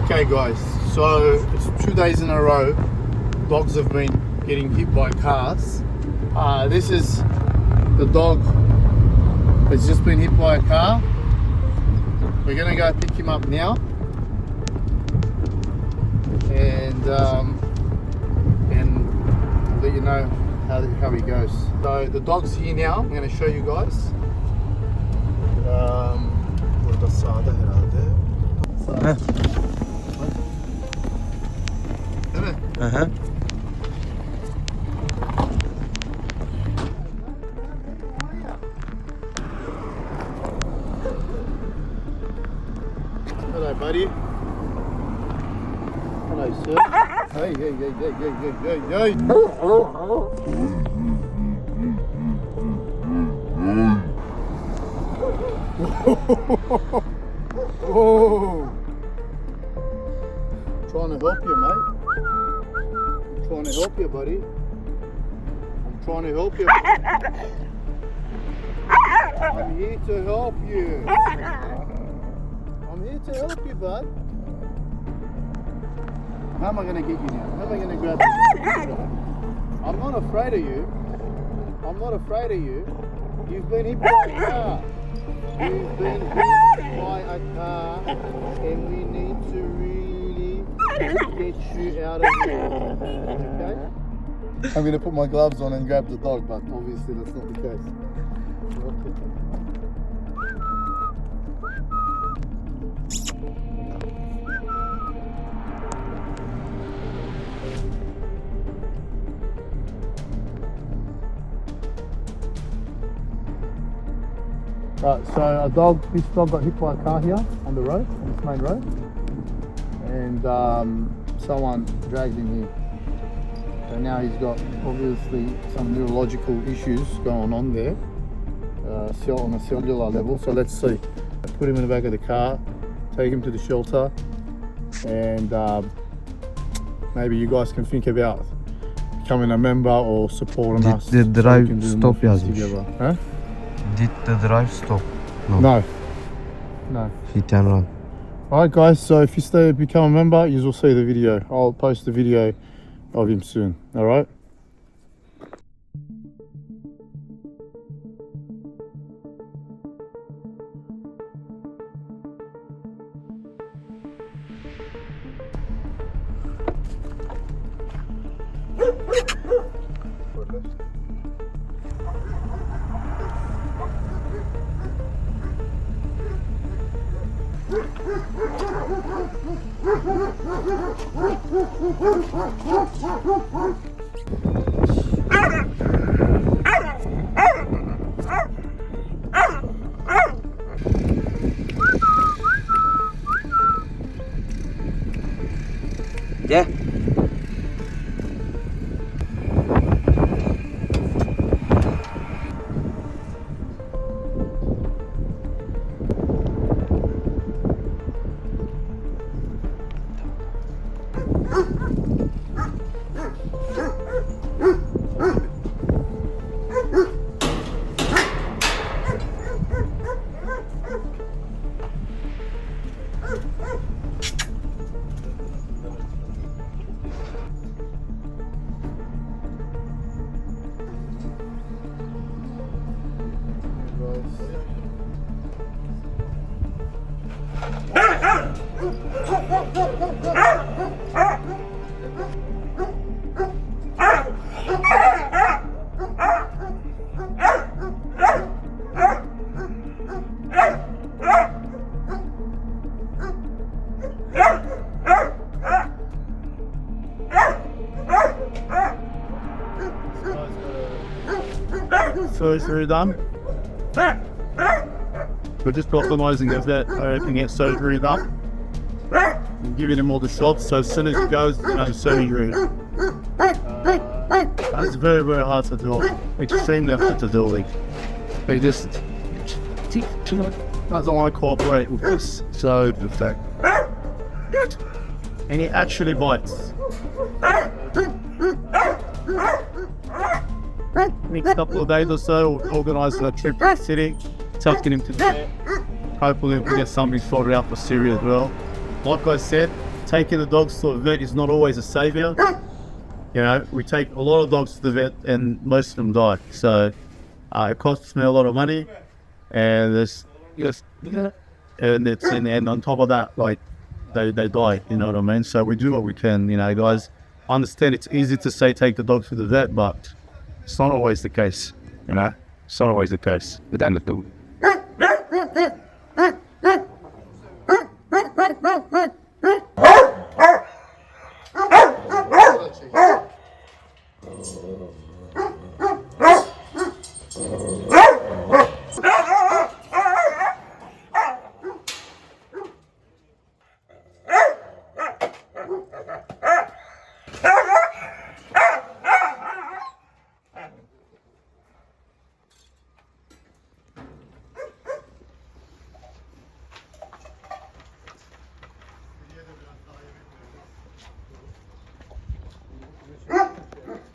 Okay guys, so it's 2 days in a row dogs have been getting hit by cars. This is the dog that's just been hit by a car. We're gonna go pick him up now and let you know how he goes. So the dog's here now. I'm gonna show you guys. Burada sağda herhalde. Sağda. Değil mi? Aha. Hello, buddy. Hello, sir. Hey. Whoa. Trying to help you, mate. I'm trying to help you, buddy. I'm trying to help you. I'm here to help you. I'm here to help you, bud. How am I going to get you now? How am I going to grab you? I'm not afraid of you. I'm not afraid of you. You've been hit by a car. You've been hit by a car, and we need to really get you out of here. Okay? I'm going to put my gloves on and grab the dog, but obviously that's not the case. Okay. Right, so this dog got hit by a car here on the road, on this main road, and someone dragged him here. So now he's got obviously some neurological issues going on there, on a cellular level. So let's see. Put him in the back of the car, take him to the shelter, and maybe you guys can think about becoming a member or supporting us. Did the drive stop yazmış? Huh? Did the drive stop? No. He can run. Alright guys, so if you become a member, you will see the video. I'll post the video of him soon. Alright? Yeah. Surgery done. We're just optimising that everything gets surgery done. And giving him all the shots, so as soon as he goes, surgery. It's very, very hard to do. Extremely hard to do. They just doesn't want to cooperate with us. So, and he actually bites. In a couple of days or so, we'll organise a trip to the city, taking him to the vet, hopefully we get something sorted out for Syria as well. Like I said, taking the dogs to a vet is not always a saviour. You know, we take a lot of dogs to the vet and most of them die. So it costs me a lot of money, and and on top of that, like they die. You know what I mean? So we do what we can. You know, guys, I understand it's easy to say take the dog to the vet, but it's not always the case. You know, it's not always the case.